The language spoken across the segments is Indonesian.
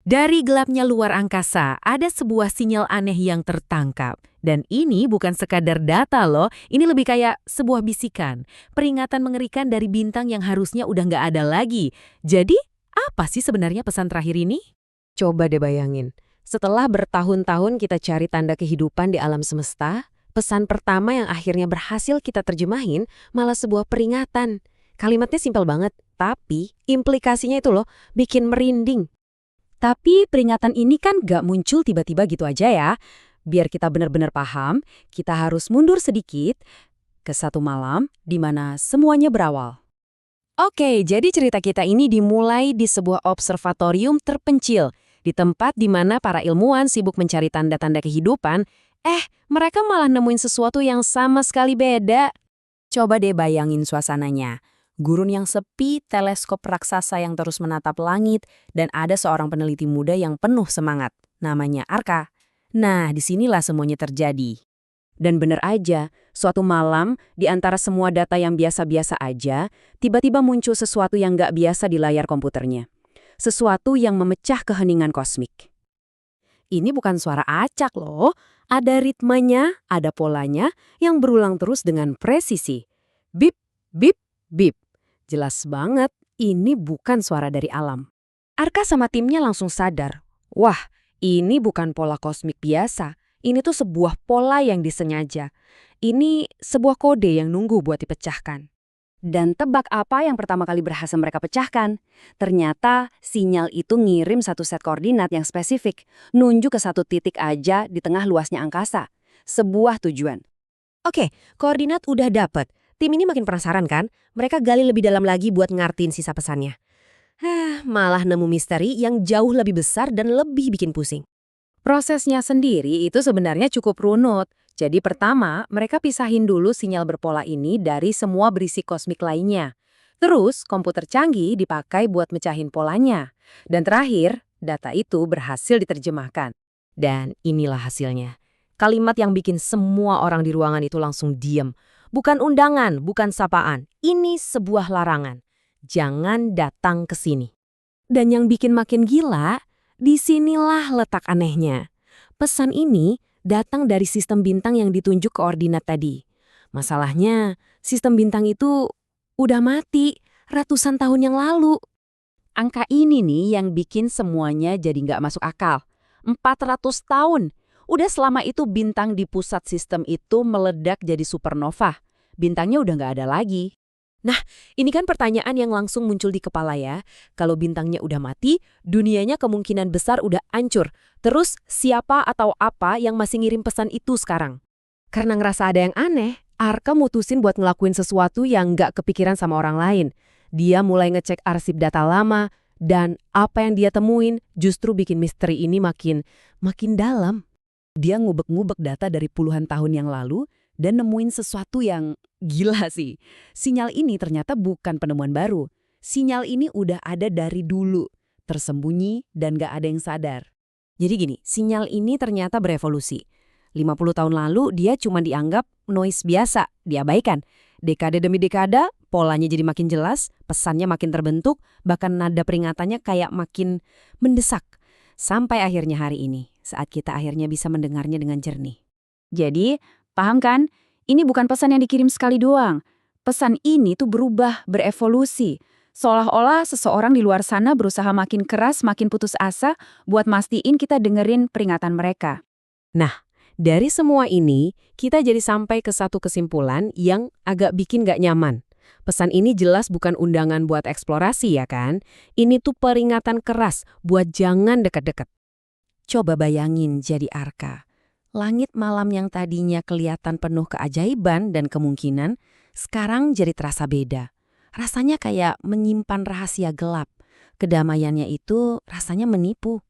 Dari gelapnya luar angkasa, ada sebuah sinyal aneh yang tertangkap. Dan ini bukan sekadar data loh, ini lebih kayak sebuah bisikan. Peringatan mengerikan dari bintang yang harusnya udah nggak ada lagi. Jadi, apa sih sebenarnya pesan terakhir ini? Coba deh bayangin, setelah bertahun-tahun kita cari tanda kehidupan di alam semesta, pesan pertama yang akhirnya berhasil kita terjemahin malah sebuah peringatan. Kalimatnya simpel banget, tapi implikasinya itu loh, bikin merinding. Tapi peringatan ini kan gak muncul tiba-tiba gitu aja ya. Biar kita benar-benar paham, kita harus mundur sedikit ke satu malam di mana semuanya berawal. Oke, jadi cerita kita ini dimulai di sebuah observatorium terpencil, di tempat di mana para ilmuwan sibuk mencari tanda-tanda kehidupan. Mereka malah nemuin sesuatu yang sama sekali beda. Coba deh bayangin suasananya. Gurun yang sepi, teleskop raksasa yang terus menatap langit, dan ada seorang peneliti muda yang penuh semangat. Namanya Arka. Nah, disinilah semuanya terjadi. Dan bener aja, suatu malam, di antara semua data yang biasa-biasa aja, tiba-tiba muncul sesuatu yang nggak biasa di layar komputernya. Sesuatu yang memecah keheningan kosmik. Ini bukan suara acak loh, ada ritmenya, ada polanya, yang berulang terus dengan presisi. Bip, bip, bip. Jelas banget, ini bukan suara dari alam. Arka sama timnya langsung sadar, wah, ini bukan pola kosmik biasa. Ini tuh sebuah pola yang disengaja. Ini sebuah kode yang nunggu buat dipecahkan. Dan tebak apa yang pertama kali berhasil mereka pecahkan? Ternyata sinyal itu ngirim satu set koordinat yang spesifik, nunjuk ke satu titik aja di tengah luasnya angkasa. Sebuah tujuan. Oke, koordinat udah dapet. Tim ini makin penasaran kan? Mereka gali lebih dalam lagi buat ngartiin sisa pesannya. Malah nemu misteri yang jauh lebih besar dan lebih bikin pusing. Prosesnya sendiri itu sebenarnya cukup runut. Jadi pertama, mereka pisahin dulu sinyal berpola ini dari semua berisik kosmik lainnya. Terus, komputer canggih dipakai buat mecahin polanya. Dan terakhir, data itu berhasil diterjemahkan. Dan inilah hasilnya. Kalimat yang bikin semua orang di ruangan itu langsung diem. Bukan undangan, bukan sapaan. Ini sebuah larangan. Jangan datang ke sini. Dan yang bikin makin gila, disinilah letak anehnya. Pesan ini datang dari sistem bintang yang ditunjuk koordinat tadi. Masalahnya, sistem bintang itu udah mati ratusan tahun yang lalu. Angka ini nih yang bikin semuanya jadi nggak masuk akal. 400 tahun. Udah selama itu bintang di pusat sistem itu meledak jadi supernova. Bintangnya udah nggak ada lagi. Nah, ini kan pertanyaan yang langsung muncul di kepala ya. Kalau bintangnya udah mati, dunianya kemungkinan besar udah hancur. Terus siapa atau apa yang masih ngirim pesan itu sekarang? Karena ngerasa ada yang aneh, Arka mutusin buat ngelakuin sesuatu yang nggak kepikiran sama orang lain. Dia mulai ngecek arsip data lama, dan apa yang dia temuin justru bikin misteri ini makin dalam. Dia ngubek-ngubek data dari puluhan tahun yang lalu dan nemuin sesuatu yang gila sih. Sinyal ini ternyata bukan penemuan baru. Sinyal ini udah ada dari dulu, tersembunyi dan gak ada yang sadar. Jadi gini, sinyal ini ternyata berevolusi. 50 tahun lalu dia cuma dianggap noise biasa, diabaikan. Dekade demi dekade, polanya jadi makin jelas, pesannya makin terbentuk, bahkan nada peringatannya kayak makin mendesak. Sampai akhirnya hari ini, saat kita akhirnya bisa mendengarnya dengan jernih. Jadi, paham kan? Ini bukan pesan yang dikirim sekali doang. Pesan ini tuh berubah, berevolusi. Seolah-olah seseorang di luar sana berusaha makin keras, makin putus asa buat mastiin kita dengerin peringatan mereka. Nah, dari semua ini, kita jadi sampai ke satu kesimpulan yang agak bikin gak nyaman. Pesan ini jelas bukan undangan buat eksplorasi ya kan? Ini tuh peringatan keras buat jangan deket-deket. Coba bayangin jadi Arka. Langit malam yang tadinya kelihatan penuh keajaiban dan kemungkinan, sekarang jadi terasa beda. Rasanya kayak menyimpan rahasia gelap. Kedamaiannya itu rasanya menipu.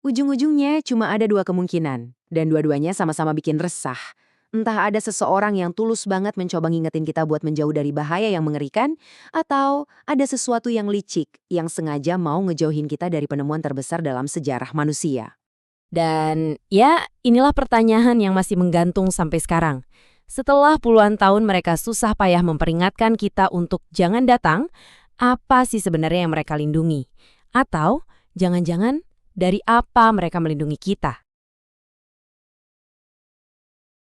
Ujung-ujungnya cuma ada dua kemungkinan, dan dua-duanya sama-sama bikin resah. Entah ada seseorang yang tulus banget mencoba ngingetin kita buat menjauh dari bahaya yang mengerikan, atau ada sesuatu yang licik yang sengaja mau ngejauhin kita dari penemuan terbesar dalam sejarah manusia. Dan ya, inilah pertanyaan yang masih menggantung sampai sekarang. Setelah puluhan tahun mereka susah payah memperingatkan kita untuk jangan datang, apa sih sebenarnya yang mereka lindungi? Atau jangan-jangan Dari apa mereka melindungi kita?